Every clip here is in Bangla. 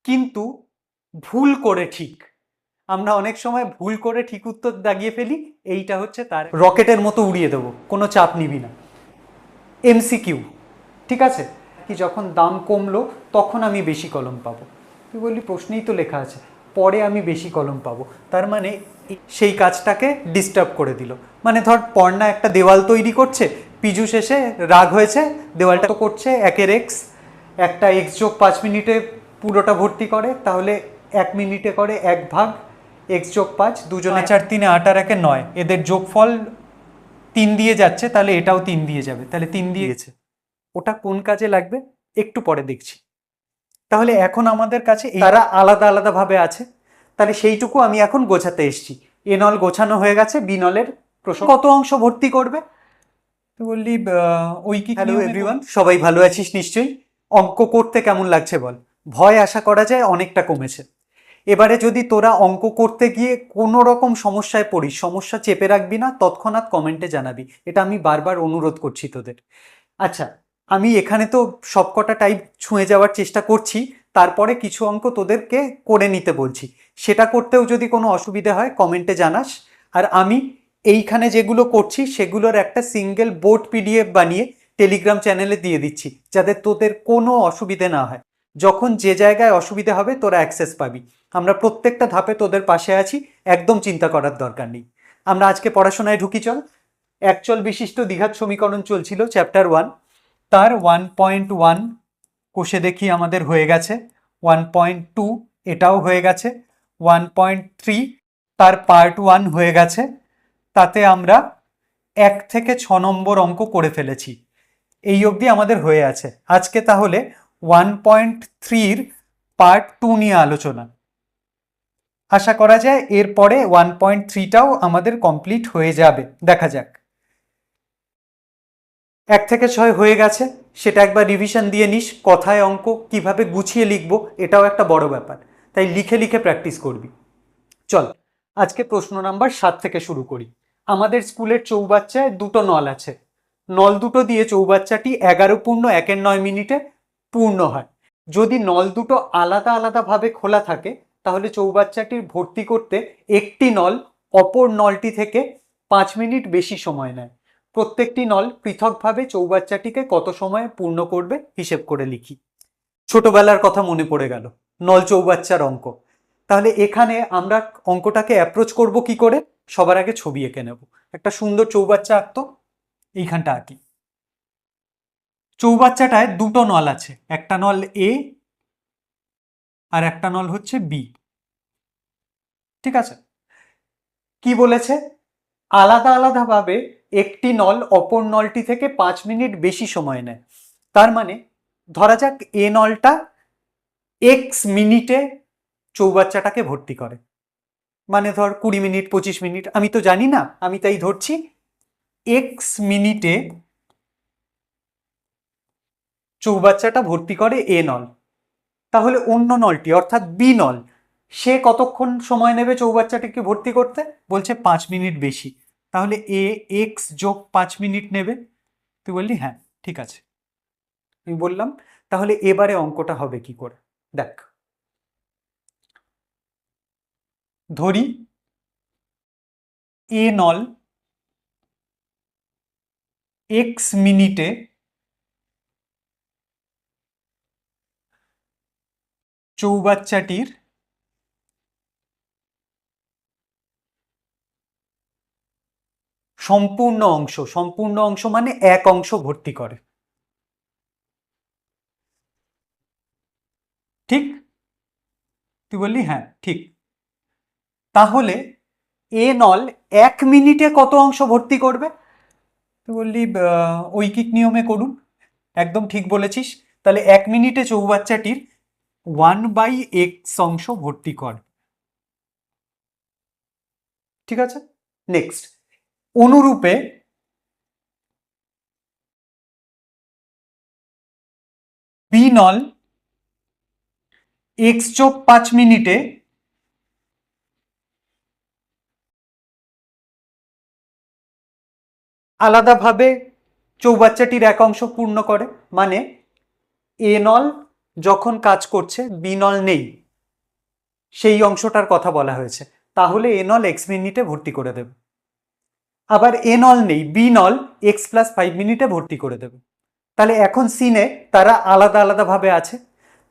কিন্তু ভুল করে ঠিক। আমরা অনেক সময় ভুল করে ঠিক উত্তর দাগিয়ে ফেলি, এইটা হচ্ছে তার। রকেটের মতো উড়িয়ে দেবো, কোনো চাপ নিবি না। এমসিকিউ, ঠিক আছে? কি যখন দাম কমলো তখন আমি বেশি কলম পাবো। তুই বললি প্রশ্নেই তো লেখা আছে পরে আমি বেশি কলম পাবো, তার মানে সেই কাজটাকে ডিস্টার্ব করে দিল। মানে ধর পর্ণা একটা দেওয়াল তৈরি করছে, পীযূষ এসে রাগ হয়েছে, দেওয়ালটা তো করছে 1x, একটা x+5 মিনিটে পুরোটা ভর্তি করে, তাহলে 1 মিনিটে করে 1 ভাগ x+5, দুজনে 4 3 8 আর 1 9, এদের যোগফল 3 দিয়ে যাচ্ছে, তাহলে এটাও 3 দিয়ে যাবে, তাহলে 3 দিয়েছে। ওটা কোন কাজে লাগবে একটু পরে দেখছি। তাহলে এখন আমাদের কাছে তারা আলাদা আলাদা ভাবে আছে, তাহলে সেইটুকু আমি এখন গোছাতে এসছি। এ নল গোছানো হয়ে গেছে, বি নলের প্রশ্ন কত অংশ ভর্তি করবে। তুই বললি ওই কি। হ্যালো এভরিওয়ান, সবাই ভালো আছিস নিশ্চয়ই? অঙ্ক করতে কেমন লাগছে বল? ভয় আশা করা যায় অনেকটা কমেছে। এবারে যদি তোরা অঙ্ক করতে গিয়ে কোনো রকম সমস্যায় পড়িস, সমস্যা চেপে রাখবি না, তৎক্ষণাৎ কমেন্টে জানাবি, এটা আমি বারবার অনুরোধ করছি তোদের। আচ্ছা, আমি এখানে তো সবকটা টাইপ ছুঁয়ে যাওয়ার চেষ্টা করছি, তারপরে কিছু অঙ্ক তোদেরকে করে নিতে বলছি। সেটা করতেও যদি কোনো অসুবিধা হয় কমেন্টে জানাস। আর আমি এইখানে যেগুলো করছি সেগুলোর একটা সিঙ্গেল বোর্ড পিডিএফ বানিয়ে টেলিগ্রাম চ্যানেলে দিয়ে দিচ্ছি, যাতে তোদের কোনো অসুবিধে না হয়। যখন যে জায়গায় অসুবিধা হবে তোরা অ্যাক্সেস পাবি। আমরা প্রত্যেকটা ধাপে তোদের পাশে আছি, একদম চিন্তা করার দরকার নেই। আমরা আজকে পড়াশোনায় ঢুকি চল। একচল বিশিষ্ট দ্বিঘাত সমীকরণ চলছিল চ্যাপ্টার 1, তার 1.1 কোষে দেখি আমাদের হয়ে গেছে, 1.2 এটাও হয়ে গেছে, 1.3 তার পার্ট 1 হয়ে গেছে। তাতে আমরা 1 থেকে 6 নম্বর অঙ্ক করে ফেলেছি, এই অবধি আমাদের হয়ে আছে। আজকে তাহলে 1.3-র পার্ট 2 নিয়ে আলোচনা। আশা করা যায় এরপরে 1.3টাও আমাদের কমপ্লিট হয়ে যাবে, দেখা যাক। 1 থেকে 6 হয়ে গেছে, সেটা একবার রিভিশন দিয়ে নিস। কথায় অঙ্ক কিভাবে গুছিয়ে লিখবো এটাও একটা বড় ব্যাপার, তাই লিখে লিখে প্র্যাকটিস করবি। চল আজকে প্রশ্ন নাম্বার 7 থেকে শুরু করি। আমাদের স্কুলের চৌবাচ্চায় দুটো নল আছে, নল দুটো দিয়ে চৌবাচ্চাটি 11:01-9 পূর্ণ হয়। যদি নল দুটো আলাদা আলাদা ভাবে খোলা থাকে তাহলে চৌবাচ্চাটির ভর্তি করতে একটি নল অপর নলটি থেকে 5 মিনিট বেশি সময় নেয়। প্রত্যেকটি নল পৃথকভাবে চৌবাচ্চাটিকে কত সময়ে পূর্ণ করবে হিসেব করে লিখি। ছোটবেলার কথা মনে পড়ে গেল, নল চৌবাচ্চার অঙ্ক। তাহলে এখানে আমরা অঙ্কটাকে অ্যাপ্রোচ করব কি করে? সবার আগে ছবি এঁকে নেব। একটা সুন্দর চৌবাচ্চা আঁকতো, এইখানটা আঁকি। চৌবাচ্চাটায় দুটো নল আছে, একটা নল এ আর একটা নল হচ্ছে বি, ঠিক আছে? কি বলেছে? আলাদা আলাদা ভাবে একটি নল অপর নলটি থেকে 5 মিনিট বেশি সময় নেয়। তার মানে ধরা যাক এ নলটা এক্স মিনিটে চৌবাচ্চাটাকে ভর্তি করে, মানে ধর 20 মিনিট 25 মিনিট, আমি তো জানি না, আমি তাই ধরছি এক্স মিনিটে চৌবাচ্চাটা ভর্তি করে এ নল। তাহলে অন্য নলটি অর্থাৎ বি নল, সে কতক্ষণ সময় নেবে চৌবাচ্চাটিকে ভর্তি করতে? বলছে 5 মিনিট বেশি, তাহলে এ এক্স যোগ 5 মিনিট নেবে। তুই বললি হ্যাঁ ঠিক আছে, আমি বললাম তাহলে এবারে অঙ্কটা হবে কি করে দেখ। ধরি এ নল এক্স মিনিটে চৌবাচ্চাটির সম্পূর্ণ অংশ, সম্পূর্ণ অংশ মানে এক অংশ ভর্তি করে, ঠিক? তুই বললি হ্যাঁ ঠিক। তাহলে এ নল 1 মিনিটে কত অংশ ভর্তি করবে? তুই বললি ঐকিক নিয়মে করুন, একদম ঠিক বলেছিস। তাহলে 1 মিনিটে চৌবাচ্চাটির 1/x অংশ ভর্তি কর, ঠিক আছে? নেক্সট, অনুরূপে বি নল x+5 মিনিটে আলাদাভাবে চৌবাচ্চাটির এক অংশ পূর্ণ করে, মানে এ নল যখন কাজ করছে বি নল নেই, সেই অংশটার কথা বলা হয়েছে, তাহলে এ নল এক্স মিনিটে ভর্তি করে দেবে। আবার এ নল নেই, বি নল এক্স প্লাস 5 মিনিটে ভর্তি করে দেবে। তাহলে এখন সিনে তারা আলাদা আলাদাভাবে আছে,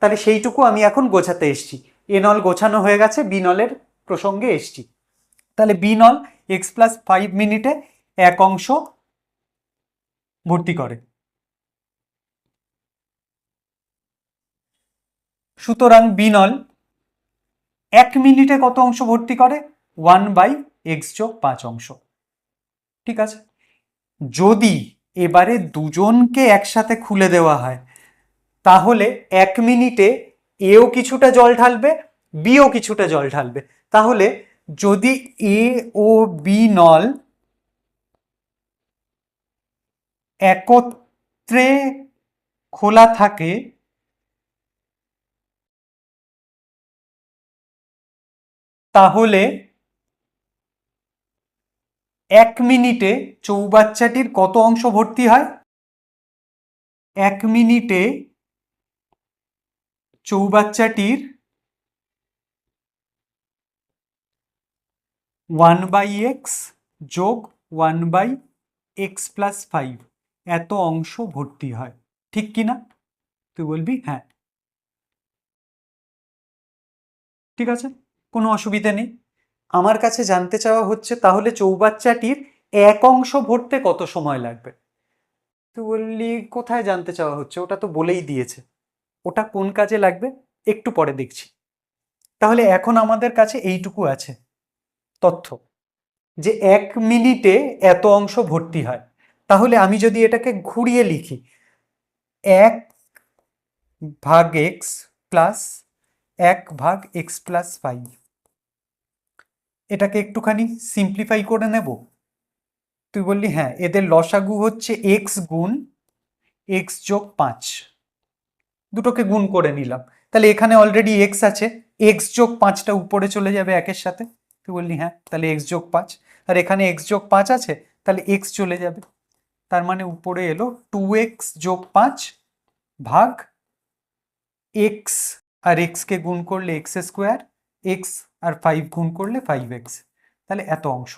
তাহলে সেইটুকু আমি এখন গোছাতে এসছি। এ নল গোছানো হয়ে গেছে, বি নলের প্রসঙ্গে এসছি। তাহলে বি নল এক্স প্লাস 5 মিনিটে এক অংশ ভর্তি করে। সুতরাং বি নল 1 মিনিটে কত অংশ ভর্তি করে? 1/x+5 অংশ। ঠিক আছে, যদি এবারে দুজনকে একসাথে খুলে দেওয়া হয়, তাহলে 1 মিনিটে এও কিছুটা জল ঢালবে, বিও কিছুটা জল ঢালবে। তাহলে যদি এ ও বি নল একত্রে খোলা থাকে, তাহলে 1 মিনিটে চৌবাচ্চাটির কত অংশ ভর্তি হয়? 1 মিনিটে চৌবাচ্চাটির 1/x যোগ 1/x+5 এত অংশ ভর্তি হয়। ঠিক কিনা? তুই বলবি হ্যাঁ। ঠিক আছে, কোনো অসুবিধা নেই। আমার কাছে জানতে চাওয়া হচ্ছে তাহলে চৌবাচ্চাটির এক অংশ ভরতে কত সময় লাগবে। তুই বললি কোথায় জানতে চাওয়া হচ্ছে, ওটা তো বলেই দিয়েছে। ওটা কোন কাজে লাগবে একটু পরে দেখছি। তাহলে এখন আমাদের কাছে এইটুকু আছে তথ্য, যে 1 মিনিটে এত অংশ ভর্তি হয়। তাহলে আমি যদি এটাকে ঘুরিয়ে লিখি, 1/x প্লাস 1/x+5, এটাকে একটুখানি সিম্পলিফাই করে নেব। তুই বললি হ্যাঁ, এদের লসাগু হচ্ছে x গুণ x+5, দুটোকে গুণ করে নিলাম। তাহলে এখানে অলরেডি x আছে, x+5টা উপরে চলে যাবে একের সাথে। তুই বললি হ্যাঁ, তাহলে x+5, আর এখানে x+5 আছে, তাহলে x চলে যাবে। তার মানে উপরে এলো 2x+5 ভাগ x, আর x কে গুণ করলে x², x আর 5 গুণ করলে 5x, তাহলে এত অংশ।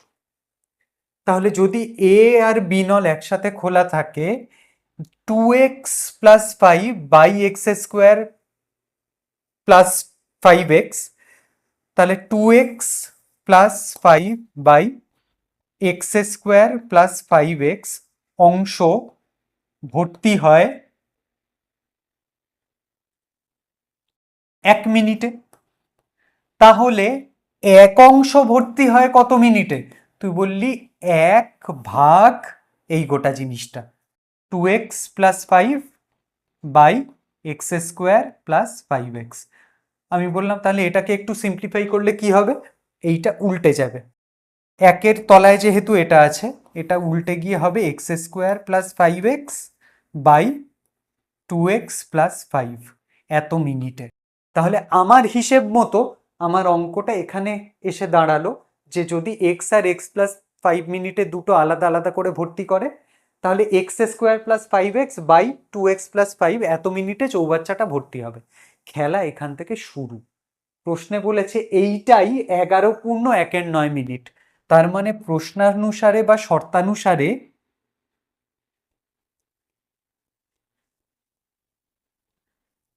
তাহলে যদি এ আর বি নল একসাথে খোলা থাকে, 2x+5/x² + 5x, তাহলে 2x+5/x² + 5x অংশ ভর্তি হয় 1 মিনিটে। তাহলে এক অংশ ভর্তি হয় কত মিনিটে? তুই বললি 1/, এই গোটা জিনিসটা 2x+5/x² + 5x। আমি বললাম তাহলে এটাকে একটু সিম্পলিফাই করলে কি হবে, এইটা উল্টে যাবে। একের তলায় যেহেতু এটা আছে, এটা উল্টে গিয়ে হবে x² + 5x/2x+5 এত মিনিটে। তাহলে আমার হিসেব মতো আমার অঙ্কটা এখানে এসে দাঁড়ালো, যে যদি x আর x+5 মিনিটে দুটো আলাদা আলাদা করে ভর্তি করে, তাহলে x² + 5x/2x+5 এত মিনিটে চৌবাচ্চাটা ভর্তি হবে। খেলা এখান থেকে শুরু। প্রশ্নে বলেছে এইটাই 11.1 মিনিট। তার মানে প্রশ্নানুসারে বা শর্তানুসারে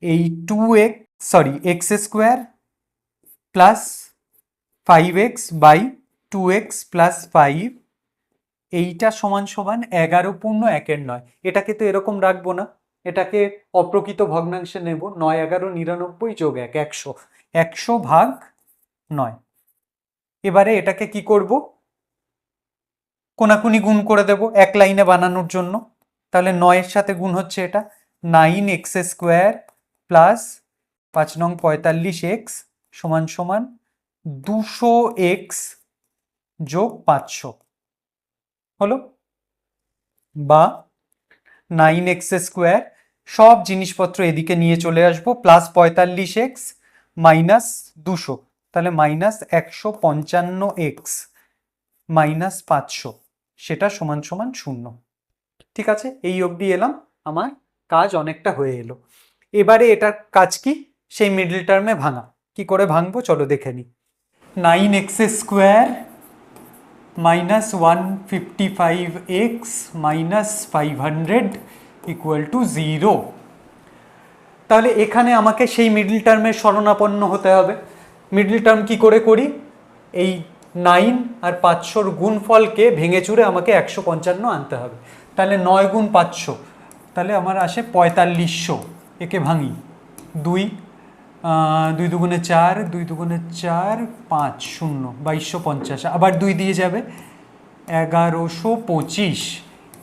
এই 2x² + 5x/2x+5 এইটা সমান সমান 11.1। এটাকে তো এরকম রাখবো না, এটাকে অপ্রকৃত ভগ্নাংশে নেব। 9, 11, 99 যোগ 1, 100, 100/9। এবারে এটাকে কি করব, কোনাকুনি গুণ করে দেব এক লাইনে বানানোর জন্য। তাহলে 9-এর সাথে গুণ হচ্ছে এটা 9x² + 5 নং 45x সমান সমান 200x যোগ 500 হলো, বা 9x², সব জিনিসপত্র এদিকে নিয়ে চলে আসবো, প্লাস 45x মাইনাস 200, তাহলে -155x মাইনাস 500, সেটা সমান সমান 0। ঠিক আছে, এই অবধি এলাম, আমার কাজ অনেকটা হয়ে এলো। এবারে এটার কাজ কি, সেই মিডল টার্মে ভাঙা। কি করে ভাঙবো চলো দেখে নিই। 9x² minus 155x minus 500 equal to 0। তাহলে এখানে আমাকে সেই মিডল টার্মের শরণাপন্ন হতে হবে। মিডল টার্ম কি করে করি, এই 9 আর 500 গুণফলকে ভেঙে চুরে আমাকে 155 আনতে হবে। তাহলে 9 গুণ 500, তাহলে আমার আসে 4500। একে ভাঙি, 2 2 দুগুণে 4, 2 দুগুণে 4, 5 0 2250, আবার 2 দিয়ে যাবে 1125।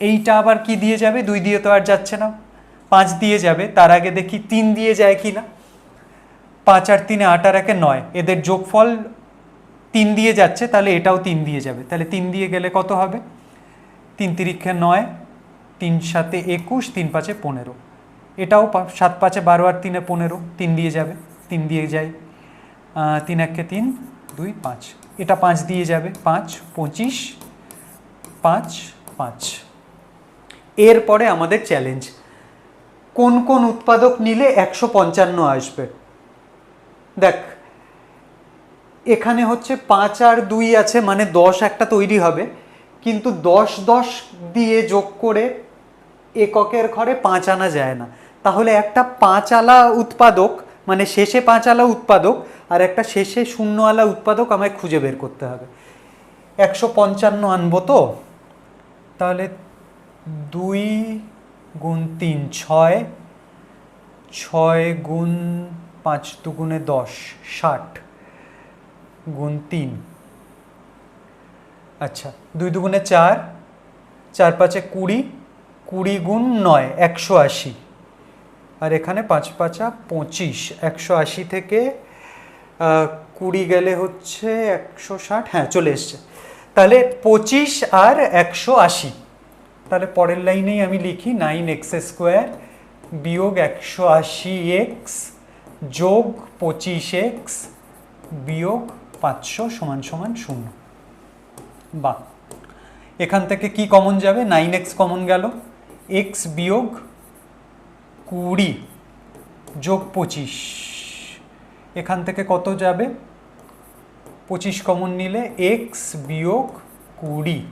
এইটা আবার কি দিয়ে যাবে, 2 দিয়ে তো আর যাচ্ছে না, 5 দিয়ে যাবে। তার আগে দেখি 3 দিয়ে যায় কি না। 5 আর 3 8 আর 1 9, এদের যোগফল 3 দিয়ে যাচ্ছে, তাহলে এটাও 3 দিয়ে যাবে। তাহলে 3 দিয়ে গেলে কত হবে, 3 তিরিক্ষে 9, 3 7 21, 3 5 15। এটাও 7 5 12 আর 3 15, 3 দিয়ে যাবে, 3 দিয়ে যায়, 3 1 3 2 5। এটা 5 দিয়ে যাবে, 5 25 5 5। এরপরে আমাদের চ্যালেঞ্জ, কোন কোন উৎপাদক নিলে 155 আসবে। দেখ এখানে হচ্ছে 5 আর 2 আছে, মানে 10 একটা তৈরি হবে, কিন্তু 10 10 দিয়ে যোগ করে এককের ঘরে 5 আনা যায় না। তাহলে একটা 5 আলা উৎপাদক, মানে শেষে 5 আলা উৎপাদক আর একটা শেষে 0 আলা উৎপাদক আমায় খুঁজে বের করতে হবে। 155 আনবো তো, তাহলে 2 গুণ 3 6, 6 গুণ 5 দুগুণে 10 60 গুণ 3, আচ্ছা 2 দুগুণে 4, 4 5 20, 20 গুণ 9 180, আর এখানে 5 5 25। 180 থেকে 20 গেলে হচ্ছে 160, হ্যাঁ চলে এসছে। তাহলে 25 আর 180। তাহলে পরের লাইনেই আমি লিখি 9x² বিয়োগ 180x যোগ 25x বিয়োগ 500 সমান সমান 0। বাহ, এখান থেকে কি কমন যাবে, 9x কমন গেল, x বিয়োগ 20 যোগ 25, এখান থেকে কত যাবে, 25 কমন নিলে x বিয়োগ 20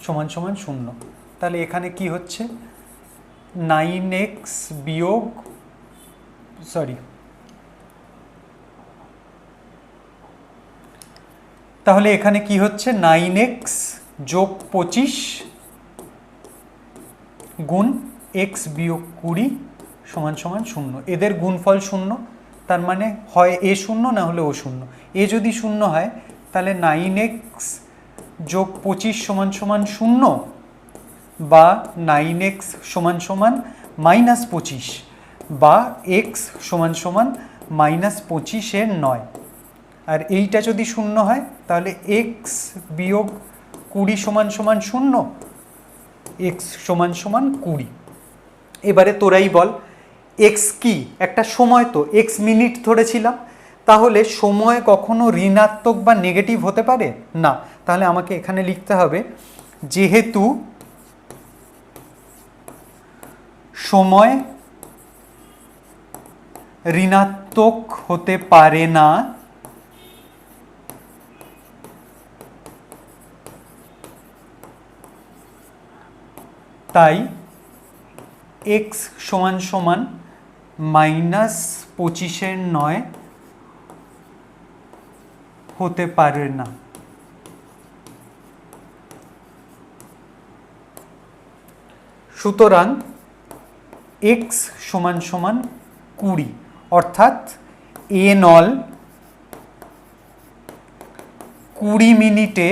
সমান সমান 0। তাহলে এখানে কি হচ্ছে, 9x বিয়োগ তাহলে এখানে কি হচ্ছে, 9x যোগ 25 গুণ x বিয়োগ 20 সমান সমান 0। এদের গুণফল 0, তার মানে হয় এ 0 না হলে ও 0। এ যদি 0 হয় তাহলে 9x যোগ 25 সমান সমান 0, বা 9x সমান সমান -25, বা x সমান সমান -25 9। আর এইটা যদি 0 হয় তাহলে x বিয়োগ 20 সমান সমান 0, x সমান সমান 20। এবারে তোরাই বল x কি, একটা সময় তো, x মিনিট ধরেছিলাম, তাহলে সময় কখনো ঋণাত্মক বা নেগেটিভ হতে পারে না। তাহলে আমাকে এখানে লিখতে হবে, যেহেতু সময় ঋণাত্মক হতে পারে না, তাই x সমান সমান -25 9 হতে পারে না। সুতরাং x সমান সমান 20, অর্থাৎ a নল 20 মিনিটে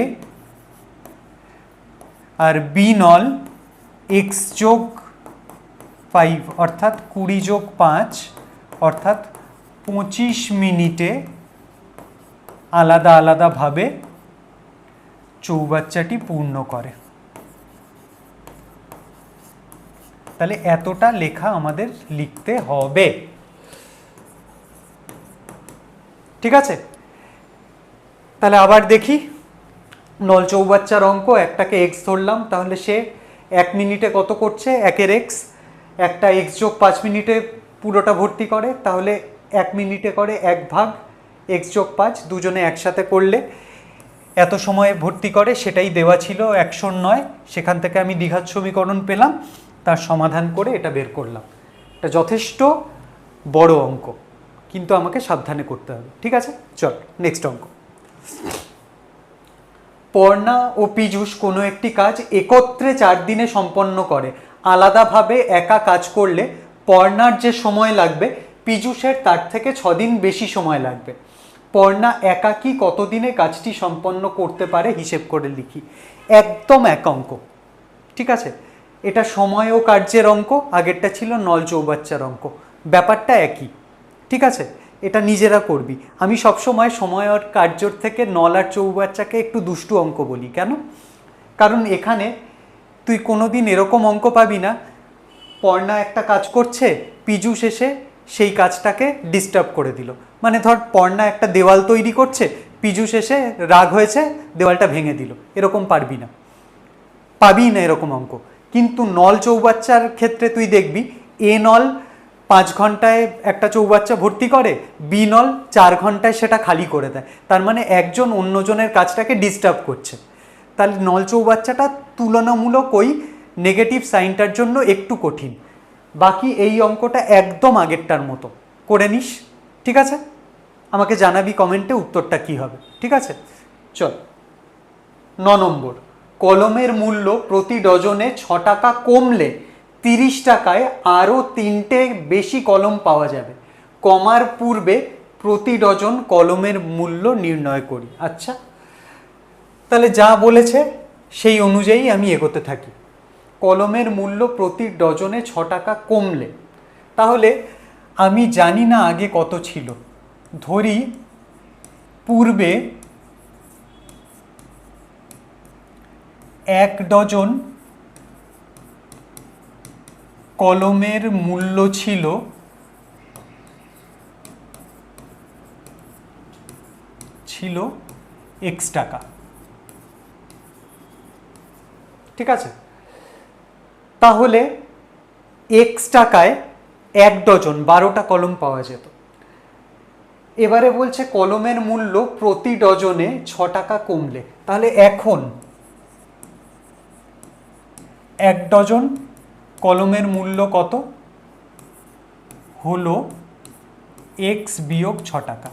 আর b নল x যোগ 5 অর্থাৎ 20 যোগ 5 অর্থাৎ 25 মিনিটে আলাদা আলাদাভাবে চৌবাচ্চাটি পূর্ণ করে। তাহলে এতটা লেখা আমাদের লিখতে হবে, ঠিক আছে। তাহলে আবার দেখি, নল চৌবাচ্চার অঙ্ক, একটাকে x ধরলাম, তাহলে সে 1 মিনিটে কত করছে, 1 এর x, একটা x যোগ 5 মিনিটে পুরোটা ভর্তি করে, তাহলে 1 মিনিটে করে 1 ভাগ x+5, দুজনে একসাথে করলে এত সময়ে ভর্তি করে, সেটাই দেওয়া ছিল 109। সেখান থেকে আমি দ্বিঘাত সমীকরণ পেলাম, তার সমাধান করে এটা বের করলাম। এটা যথেষ্ট বড় অঙ্ক, কিন্তু আমাকে সাবধানে করতে হবে, ঠিক আছে? চল নেক্সট অঙ্ক। পর্ণা ও পীযূষ কোনো একটি কাজ একত্রে 4 দিনে সম্পন্ন করে। আলাদাভাবে একা কাজ করলে পর্ণার যে সময় লাগবে পীযূষের তার থেকে 6 দিন বেশি সময় লাগবে। পর্ণা একাকী কতদিনে কাজটি সম্পন্ন করতে পারে হিসেব করে লিখি। একদম এক অঙ্ক, ঠিক আছে? এটা সময় ও কার্যের অঙ্ক, আগেরটা ছিল নল চৌবাচ্চার অঙ্ক, ব্যাপারটা একই, ঠিক আছে? এটা নিজেরা করবি। আমি সবসময় সময় আর কার্যর থেকে নল আর চৌবাচ্চাকে একটু দুষ্টু অঙ্ক বলি। কেন? কারণ এখানে তুই কোনোদিন এরকম অঙ্ক পাবি না পর্ণা একটা কাজ করছে, পীযূষ এসে সেই কাজটাকে ডিস্টার্ব করে দিল। মানে ধর পর্ণা একটা দেওয়াল তৈরি করছে, পীযূষ এসে রাগ হয়েছে দেওয়ালটা ভেঙে দিল, এরকম পারবি না, পাবি না এরকম অঙ্ক। কিন্তু নল চৌবাচ্চার ক্ষেত্রে তুই দেখবি এ নল 5 ঘন্টায় একটা চৌবাচ্চা ভর্তি করে, বি নল 4 ঘন্টায় সেটা খালি করে দেয়। তার মানে একজন অন্যজনের কাজটাকে ডিস্টার্ব করছে। তাহলে নল চৌবাচ্চাটা তুলনামূলক ওই নেগেটিভ সাইনটার জন্য একটু কঠিন। বাকি এই অঙ্কটা একদম আগেরটার মতো করে নিস, ঠিক আছে? আমাকে জানাবি কমেন্টে উত্তরটা কি হবে, ঠিক আছে? চল 9 নম্বর। কলমের মূল্য প্রতি ডজনে 6 টাকা কমলে 30 টাকায় আরও 3টে বেশি কলম পাওয়া যাবে। কমার পূর্বে প্রতি ডজন কলমের মূল্য নির্ণয় করি। আচ্ছা, তাহলে যা বলেছে সেই অনুযায়ী আমি এগোতে থাকি। কলমের মূল্য প্রতি ডজনে 6 টাকা কমলে, তাহলে আমি জানি না আগে কত ছিল, ধরি পূর্বে 1 ডজন কলমের মূল্য ছিল x টাকা, ঠিক আছে? তাহলে x টাকায় 1 ডজন 12টা কলম পাওয়া যেত। এবারে বলছে কলমের মূল্য প্রতি ডজনে 6 টাকা কমলে, তাহলে এখন 1 ডজন কলমের মূল্য কত হলো x বিয়োগ 6 টাকা।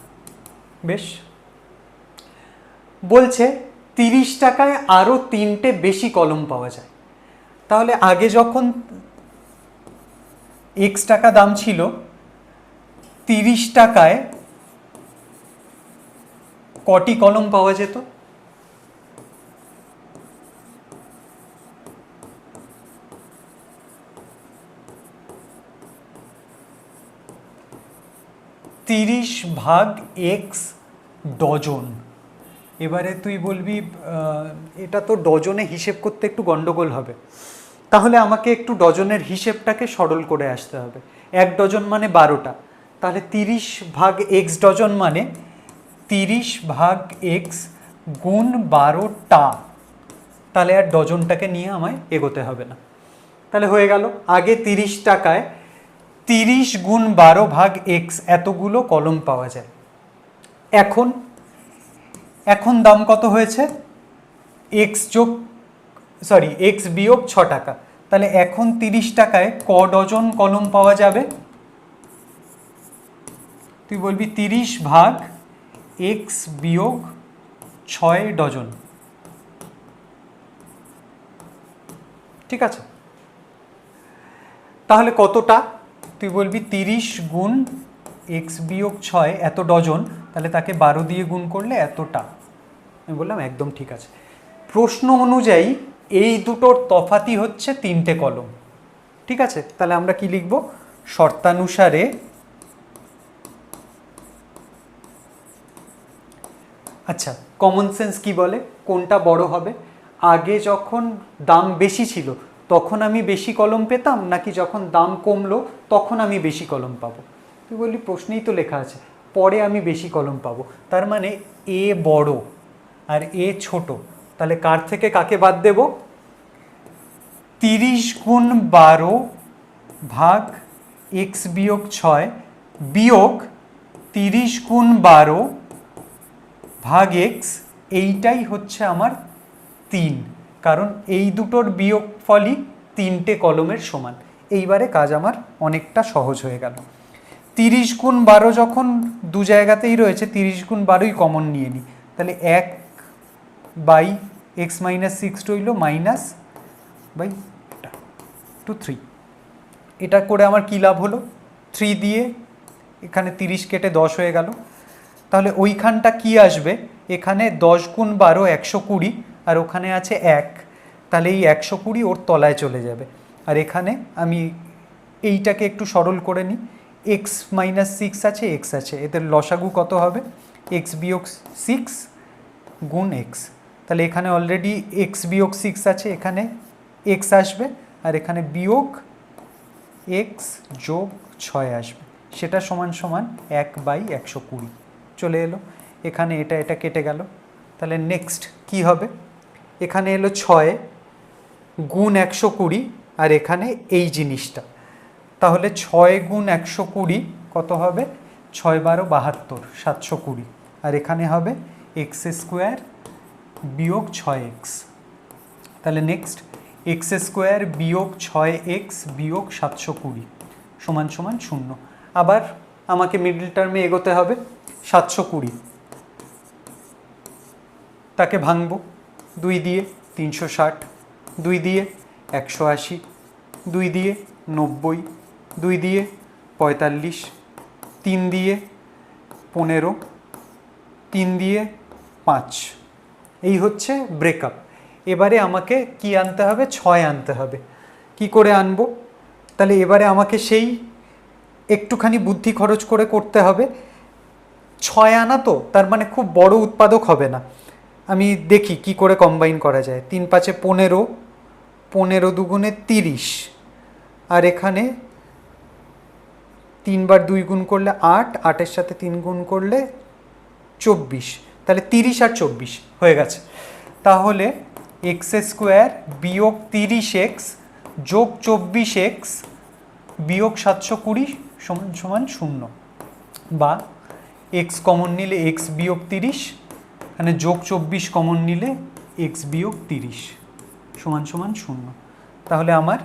বেশ, বলছে 30 টাকায় আরও 3টে বেশি কলম পাওয়া যায়। তাহলে আগে যখন x টাকা দাম ছিল, 30 টাকায় কটি কলম পাওয়া যেত? তিরিশ ভাগ x ডজন। এবারে তুই বলবি এটা তো ডজনে হিসেব করতে একটু গন্ডগোল হবে, তাহলে আমাকে একটু ডজনের হিসেবটাকে সরল করে আসতে হবে। 1 ডজন মানে 12টা, তাহলে 30 ভাগ x ডজন মানে 30 ভাগ x গুণ 12টা। তাহলে আর ডজনটাকে নিয়ে আমায় এগোতে হবে না। তাহলে হয়ে গেল, আগে 30 টাকায় 30 গুণ 12 ভাগ x এতগুলো কলম পাওয়া যায়। এখন দাম কত হয়েছে? x বিয়োগ 6 টাকা। তাহলে এখন 30 টাকায় ক ডজন কলম পাওয়া যাবে? তুই বলবি 30 ভাগ x বিয়োগ 6 ডজন, ঠিক আছে? তাহলে কতটা? তুই বলবি 30 গুণ x বিয়োগ 6 এত ডজন, তাহলে তাকে 12 দিয়ে গুণ করলে এতটা। আমি বললাম একদম ঠিক আছে। প্রশ্ন অনুযায়ী এই দুটোর তফাতই হচ্ছে 3টে কলম, ঠিক আছে? তাহলে আমরা কি লিখব? শর্তানুসারে আচ্ছা, কমন সেন্স কি বলে কোনটা বড় হবে? আগে যখন দাম বেশি ছিল তখন আমি বেশি কলম পেতাম, নাকি যখন দাম কমলো তখন আমি বেশি কলম পাবো? তুই বললি প্রশ্নেই তো লেখা আছে পরে আমি বেশি কলম পাবো। তার মানে এ বড় আর এ ছোট, তাহলে কার থেকে কাকে বাদ দেব? 30 গুণ 12 ভাগ এক্স বিয়োগ 6 বিয়োগ 30 গুণ 12 ভাগ এক্স, এইটাই হচ্ছে আমার 3, কারণ এই দুটোর বিয়োগফলই 3টে কলমের সমান। এইবারে কাজ আমার অনেকটা সহজ হয়ে গেল। 30 গুণ 12 যখন দু জায়গাতেই রয়েছে, 30 গুণ 12ই কমন নিয়ে নিই, তাহলে 1 বাই এক্স মাইনাস 6 রইল মাইনাস বাই 3। এটা করে আমার কী লাভ হলো? 3 দিয়ে এখানে 30 কেটে 10 হয়ে গেল। তাহলে ওইখানটা কি আসবে? এখানে 10 গুণ 12 120, আর ওখানে আছে 1, তাহলে এই 120 ওর তলায় চলে যাবে। আর এখানে আমি এইটাকে একটু সরল করে নিই, এক্স মাইনাস 6 আছে, এক্স আছে, এদের লসাগু কত হবে? এক্স বিয়োগ 6 গুণ এক্স। তাহলে এখানে অলরেডি এক্স বিয়োগ 6 আছে, এখানে এক্স আসবে, আর এখানে বিয়োগ এক্স যোগ 6 আসবে, সেটা সমান সমান 1 বাই 120 চলে এলো। এখানে এটা এটা কেটে গেল। তাহলে নেক্সট কি হবে? এখানে এলো 6 গুণ 120, আর এখানে এই জিনিসটা, তাহলে 6 গুণ 120 কত হবে? 6 12 72, 720, আর এখানে হবে এক্স স্কোয়ার বিয়োগ 6x। তাহলে নেক্সট এক্স স্কোয়ার বিয়োগ 6x বিয়োগ 720 সমান সমান 0। আবার আমাকে মিডল টার্মে এগোতে হবে। 720 তাকে ভাঙবো 2 দিয়ে, 360, 2 দিয়ে 180, 2 দিয়ে 90, 2 দিয়ে 45, 3 দিয়ে 15, 3 দিয়ে 5। এই হচ্ছে ব্রেকআপ। এবারে আমাকে কি আনতে হবে? 6 আনতে হবে। কি করে আনবো? তাহলে এবারে আমাকে সেই একটুখানি বুদ্ধি খরচ করে করতে হবে। 6 আনা তো, তার মানে খুব বড় উৎপাদক হবে না। আমি দেখি কি করে কম্বাইন করা যায়। 3 5 15, 15 দুগুণে 30, আর এখানে 3 বার 2 গুণ করলে 8, 8-এর সাথে 3 গুণ করলে 24, তাহলে 30 আর 24 হয়ে গেছে। তাহলে এক্স স্কোয়ার বিয়োগ 30x যোগ 24x বিয়োগ 720 সমান সমান 0, বা এক্স কমন নিলে এক্স বিয়োগ 30, এখানে যোগ 24 কমন নিলে এক্স বিয়োগ 30 সমান সমান 0। তাহলে আমার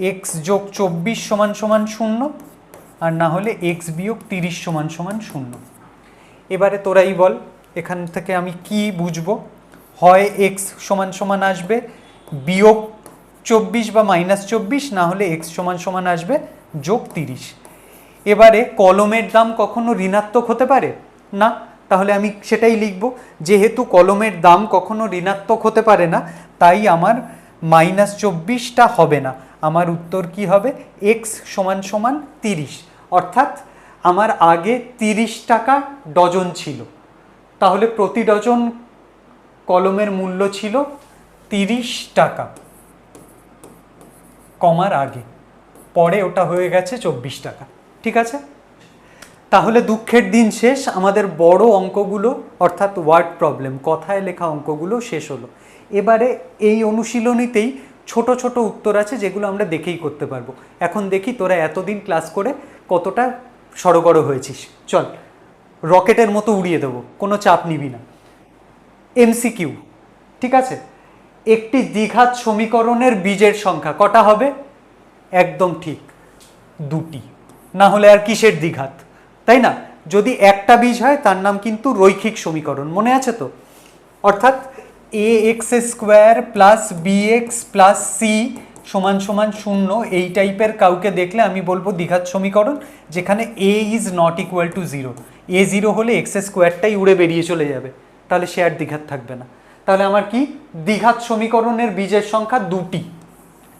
এক্স যোগ 24 সমান সমান 0, আর না হলে এক্স বিয়োগ 30 সমান সমান 0। এবারে তোরাই বল এখান থেকে আমি কি বুঝবো? হয় এক্স সমান সমান আসবে বিয়োগ 24 বা মাইনাস 24, না হলে এক্স সমান সমান আসবে যোগ 30। এবারে কলমের দাম কখনো ঋণাত্মক হতে পারে না, তাহলে আমি সেটাই লিখব। যেহেতু কলমের দাম কখনো ঋণাত্মক হতে পারে না, তাই আমার মাইনাস 24টা হবে না। আমার উত্তর কি হবে? এক্স সমান সমান 30, অর্থাৎ আমার আগে 30 টাকা ডজন ছিল, তাহলে প্রতি ডজন কলমের মূল্য ছিল 30 টাকা কমার আগে, পরে ওটা হয়ে গেছে 24 টাকা। ঠিক আছে? তাহলে দুঃখের দিন শেষ, আমাদের বড় অঙ্কগুলো অর্থাৎ ওয়ার্ড প্রবলেম, কথায় লেখা অঙ্কগুলো শেষ হলো। এবারে এই অনুশীলনীতেই ছোট ছোট উত্তর আছে যেগুলো আমরা দেখেই করতে পারবো। এখন দেখি তোরা এতদিন ক্লাস করে কতটা সড়গড় হয়েছিস। চল, রকেটের মতো উড়িয়ে দেবো, কোনো চাপ নিবি না। এমসিকিউ, ঠিক আছে? একটি দ্বিঘাত সমীকরণের বীজের সংখ্যা কটা হবে? একদম ঠিক, 2টি, না হলে আর কিসের দ্বিঘাত, তাই না? যদি একটা বীজ হয় তার নাম কিন্তু রৈখিক সমীকরণ, মনে আছে তো? অর্থাৎ A X square plus B x plus C সমান সমান 0, এই টাইপের কাউকে দেখলে আমি বলবো দ্বিঘাত সমীকরণ, যেখানে এ ইজ নট ইকুয়াল টু 0। এ 0 হলে এক্স স্কোয়ারটাই উড়ে বেরিয়ে চলে যাবে, তাহলে সে আর দ্বিঘাত থাকবে না। তাহলে আমার কি? দ্বিঘাত সমীকরণের বীজের সংখ্যা 2টি,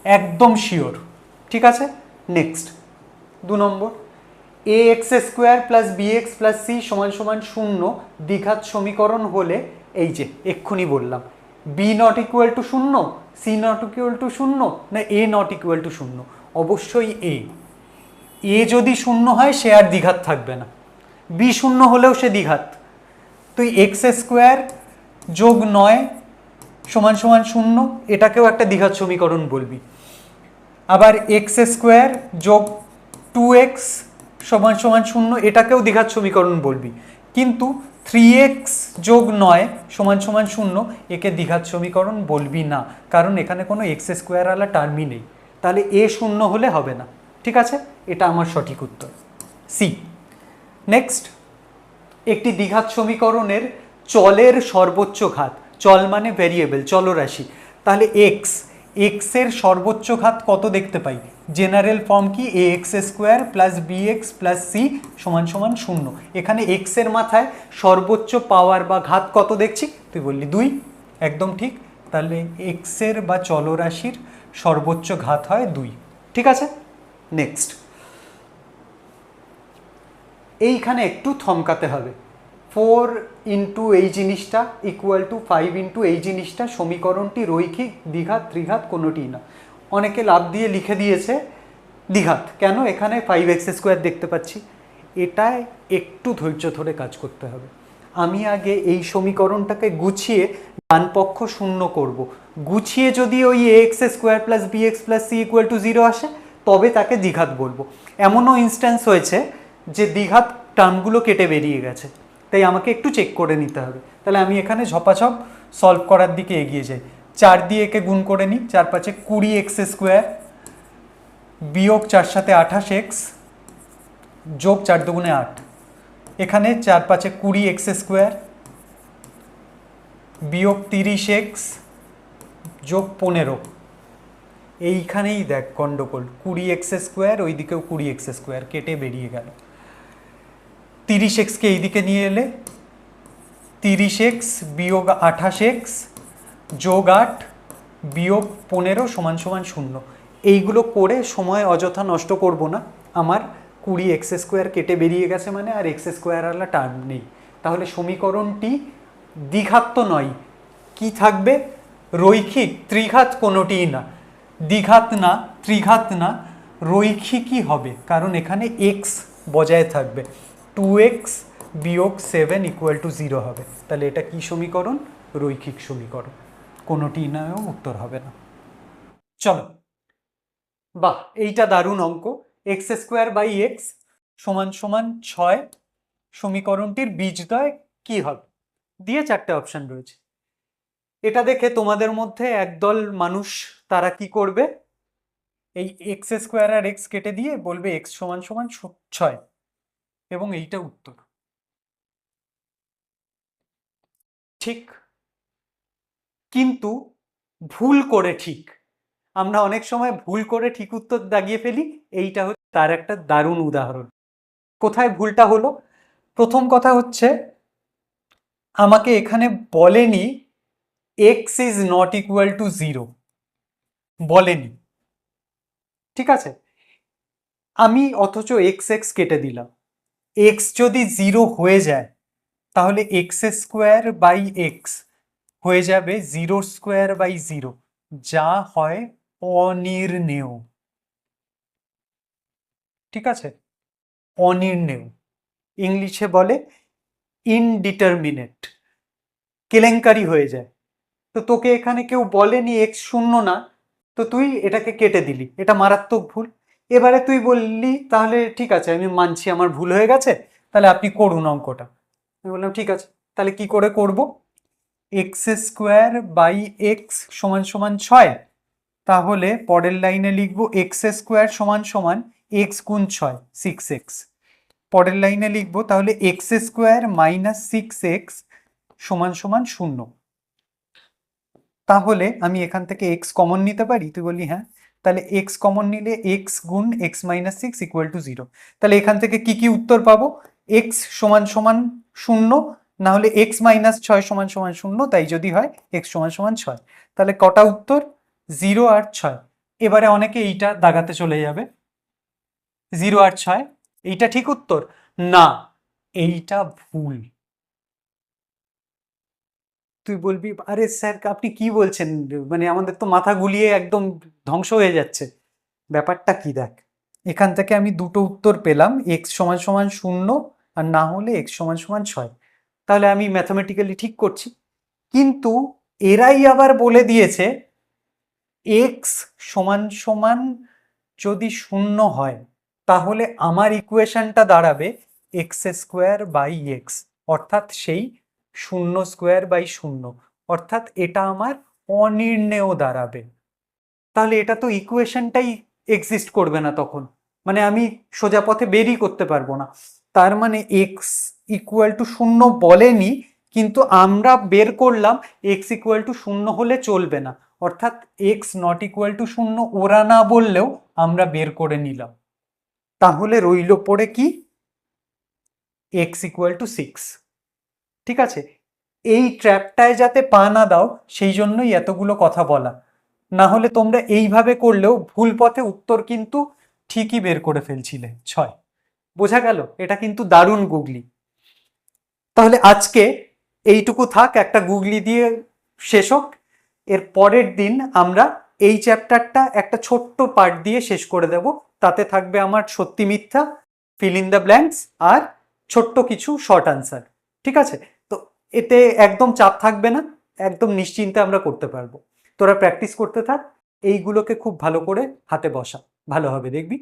একদম শিওর। ঠিক আছে? নেক্সট 2 নম্বর, A X square plus B x plus C সমান সমান 0 দ্বিঘাত সমীকরণ হলে, এই যে এক্ষুনি বললাম, b not equal to 0, c not equal to 0, না এ নট ইকুয়াল টু 0? অবশ্যই এ। এ যদি 0 হয় সে আর দ্বিঘাত থাকবে না, বি 0 হলেও সে দ্বিঘাত। তুই এক্স স্কোয়ার যোগ 9 সমান সমান 0, এটাকেও একটা দ্বিঘাত সমীকরণ বলবি। আবার এক্স স্কোয়ার যোগ 2x সমান সমান 0, এটাকেও দ্বিঘাত সমীকরণ বলবি, কিন্তু 3x যোগ 9 সমান সমান 0 একে দ্বিঘাত সমীকরণ বলবি না, কারণ এখানে কোনো এক্স স্কোয়ার আলা টার্মই নেই, তাহলে এ 0 হলে হবে না। ঠিক আছে, এটা আমার সঠিক উত্তর, সি। নেক্সট, একটি দ্বিঘাত সমীকরণের চলের সর্বোচ্চ ঘাত, চল মানে ভেরিয়েবল, চলরাশি, তাহলে এক্স এর সর্বোচ্চ ঘাত কত দেখতে পাই? জেনারেল ফর্ম কি? A X square plus B x plus C সমান সমান 0। এখানে এক্স এর মাথায় সর্বোচ্চ পাওয়ার বা ঘাত কত দেখছি? তুই বললি 2, একদম ঠিক। তাহলে এক্স এর বা চলরাশির সর্বোচ্চ ঘাত হয় 2। ঠিক আছে, নেক্সট, এইখানে একটু থমকাতে হবে। 4 ইন্টু এই জিনিসটা ইকুয়াল টু 5 ইন্টু এই জিনিসটা, সমীকরণটি রৈখিক, দ্বিঘাত, ত্রিঘাত কোনোটিই না। অনেকে লাভ দিয়ে লিখে দিয়েছে দ্বিঘাত, কেন? এখানে 5x স্কোয়ার দেখতে পাচ্ছি। এটায় একটু ধৈর্য ধরে কাজ করতে হবে। আমি আগে এই সমীকরণটাকে গুছিয়ে ডান পক্ষ শূন্য করব, গুছিয়ে যদি ওই x square plus B x plus c equal to 0 আসে, তবে তাকে দ্বিঘাত বলবো। এমনও ইনস্ট্যান্স হয়েছে যে দ্বিঘাত টার্মগুলো কেটে বেরিয়ে গেছে, তাই আমাকে একটু চেক করে নিতে হবে। তাহলে আমি এখানে ঝপাঝপ সলভ করার দিকে এগিয়ে যাই। 4 দিয়ে একে গুণ করে নিই, 4 5 20x স্কোয়ার বিয়োগ 4 7 28x যোগ 4 2 8। এখানে 4 5 20x স্কোয়ার বিয়োগ 30x যোগ 15। এইখানেই দেখ গন্ডগোল, 20x স্কোয়ার, ওইদিকেও 20x স্কোয়ার কেটে বেরিয়ে গেল। 30xকে এইদিকে নিয়ে এলে 30x বিয়োগ 28x যোগ 8 বিয়োগ 15 সমান সমান 0। এইগুলো করে সময় অযথা নষ্ট করব না। আমার 20x স্কোয়ার কেটে বেরিয়ে গেছে মানে আর এক্স স্কোয়ার আলা টার্ম নেই। তাহলে সমীকরণটি দ্বিঘাত তো নয়, কি থাকবে? রৈখিক, ত্রিঘাত কোনোটিই না। দ্বিঘাত না, ত্রিঘাত না, রৈখিকই হবে, কারণ এখানে এক্স বজায় থাকবে। 2x বিয়োগ 7 ইকুয়াল টু 0 হবে। তাহলে এটা কি সমীকরণ? রৈখিক সমীকরণ, কোনোটি নয়ও উত্তর হবে না। চলো, বাহ, এইটা দারুণ অঙ্ক। এক্স স্কোয়ার বাই এক্স সমান সমান 6, সমীকরণটির বীজদ্বয় কি হবে? দিয়ে 4টে অপশন রয়েছে। এটা দেখে তোমাদের মধ্যে একদল মানুষ, তারা কি করবে? এই এক্স স্কোয়ার আর এক্স কেটে দিয়ে বলবে এক্স সমান সমান 6, এবং এইটা উত্তর। ঠিক, কিন্তু ভুল করে ঠিক। আমরা অনেক সময় ভুল করে ঠিক উত্তর দাগিয়ে ফেলি, এইটা হচ্ছে তার একটা দারুণ উদাহরণ। কোথায় ভুলটা হলো? প্রথম কথা হচ্ছে, আমাকে এখানে বলেনি x is not equal to 0, বলেনি। ঠিক আছে, আমি অথচ এক্স এক্স কেটে দিলাম। এক্স যদি 0 হয়ে যায়, তাহলে এক্স স্কোয়ার বাই এক্স হয়ে যাবে 0 স্কোয়ার বাই 0, যা হয় অনির্ণেয়। ঠিক আছে, অনির্ণেয়, ইংলিশে বলে ইনডিটারমিনেট, কেলেঙ্কারি হয়ে যায়। তো তোকে এখানে কেউ বলেনি এক্স 0 না, তো তুই এটাকে কেটে দিলি, এটা মারাত্মক ভুল। এবারে তুই বললি তাহলে ঠিক আছে, আমি মানছি আমার ভুল হয়ে গেছে, তাহলে আপনি করুন অঙ্কটা। আমি বললাম ঠিক আছে, তাহলে কি করে করব? এক্স স্কোয়ার বাই এক্স সমান সমান 6, তাহলে পরের লাইনে লিখবো এক্স স্কোয়ার সমান সমান এক্স গুণ 6 6x। পরের লাইনে লিখবো তাহলে এক্স স্কোয়ার মাইনাস 6x সমান সমান 0। তাহলে আমি এখান থেকে এক্স কমন নিতে পারি? তুই বললি হ্যাঁ। তাহলে এক্স কমন নিলে এক্স গুণ এক্স মাইনাস 6 ইকুয়াল টু 0। তাহলে এখান থেকে কি কি উত্তর পাবো? এক্স সমান সমান 0, না হলে এক্স মাইনাস 6 সমান সমান 0, তাই যদি হয় এক্স সমান সমান 6। তাহলে কটা উত্তর? 0 আর 6। এবারে অনেকে এইটা দাগাতে চলে যাবে, 0 আর 6 এইটা ঠিক উত্তর না, এইটা ভুল। তুই বলবি আরে স্যার আপনি কি বলছেন, মানে আমাদের তো মাথা গুলিয়ে একদম ধ্বংস হয়ে যাচ্ছে। ব্যাপারটা কি দেখ, এখান থেকে আমি দুটো উত্তর পেলাম, এক্স সমান সমান 0 আর না হলে এক্স সমান সমান 6। তাহলে আমি ম্যাথমেটিক্যালি ঠিক করছি, কিন্তু এরাই আবার বলে দিয়েছে এক্স সমান সমান যদি 0 হয়, তাহলে আমার ইকুয়েশনটা দাঁড়াবে এক্স স্কোয়ার বাই এক্স, অর্থাৎ সেই 0²/0, অর্থাৎ এটা আমার অনির্ণেয় দাঁড়াবে। তাহলে এটা তো ইকুয়েশনটাই এক্সিস্ট করবে না তখন, মানে আমি সোজা পথে বেরই করতে পারবো না। তার মানে এক্স ইকুয়াল টু 0 বলেনি, কিন্তু আমরা বের করলাম এক্স ইকুয়াল টু 0 হলে চলবে না, অর্থাৎ এক্স নট ইকুয়াল টু 0 ওরা না বললেও আমরা বের করে নিলাম। তাহলে রইল পড়ে কি, এক্স ইকুয়াল টু 6। ঠিক আছে, এই ট্র্যাপটায় যাতে পা না দাও সেই জন্যই এতগুলো কথা বলা, না হলে তোমরা এইভাবে করলেও ভুল পথে উত্তর কিন্তু ঠিকই বের করে ফেলছিলে 6। বোঝা গেল? এটা কিন্তু দারুণ গুগলি। তাহলে আজকে এইটুকু থাক, একটা গুগলি দিয়ে শেষ হোক। এর পরের দিন আমরা এই চ্যাপ্টারটা একটা ছোট্ট পার্ট দিয়ে শেষ করে দেব, তাতে থাকবে আমার সত্যি মিথ্যা, ফিল ইন দ্য ব্ল্যাঙ্কস আর ছোট্ট কিছু শর্ট আনসার। ঠিক আছে, তো এতে একদম চাপ থাকবে না, একদম নিশ্চিন্তে আমরা করতে পারবো। তোরা প্র্যাকটিস করতে থাক, এইগুলোকে খুব ভালো করে হাতে বসা, ভালো হবে দেখবি।